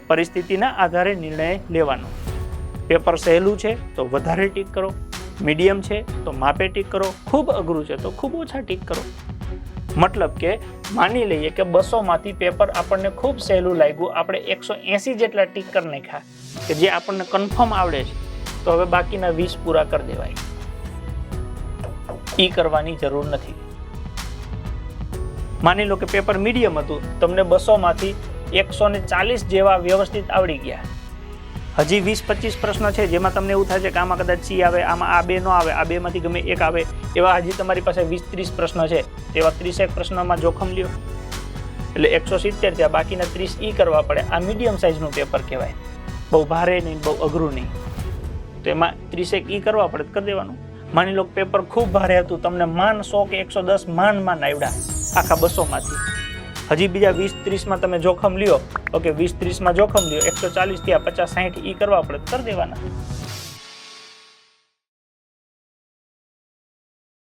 પરિસ્થિતિના આધારે નિર્ણય લેવાનો. પેપર સહેલું છે તો વધારે ટીક કરો, મીડિયમ છે તો માપે ટીક કરો, ખૂબ અઘરું છે તો ખૂબ ઓછા ટીક કરો. મતલબ કે માની લઈએ કે 200માંથી પેપર આપણને ખૂબ સહેલું લાગ્યું, આપણે 180 જેટલા ટીક કરી નાખ્યા કે જે આપણને કન્ફર્મ આવડે છે, તો હવે બાકીના 20 પૂરા કરી દેવાય. ઈ કરવાની જરૂર નથી. માની લો કે પેપર મીડિયમ હતું, તમને 200માંથી 140 જેવા વ્યવસ્થિત આવડી ગયા. હજી 20-25 પ્રશ્ન છે જેમાં તમને એવું થાય છે કે આમાં કદાચ સી આવે, આમાં આ બે ન આવે, આ બેમાંથી ગમે એક આવે, એવા હજી તમારી પાસે 20-30 પ્રશ્ન છે. તેવા 30 પ્રશ્નમાં જોખમ લ્યો એટલે 170 થયા, બાકીના 30 ઈ કરવા પડે. આ મીડિયમ સાઇઝનું પેપર કહેવાય, બહુ ભારે નહીં, બહુ અઘરું નહીં. તો એમાં 30 ઈ કરવા પડે, કરી દેવાનું. માની લો પેપર ખૂબ ભારે હતું, તમને માન 100 કે 110 માન આવડ્યા આખા 200માંથી. હજી બીજા 20-30માં તમે જોખમ લ્યો. ઓકે, 20-30માં જોખમ લ્યો, 140 થયા, 50-60 ઈ કરવા પડે, કરી દેવાના.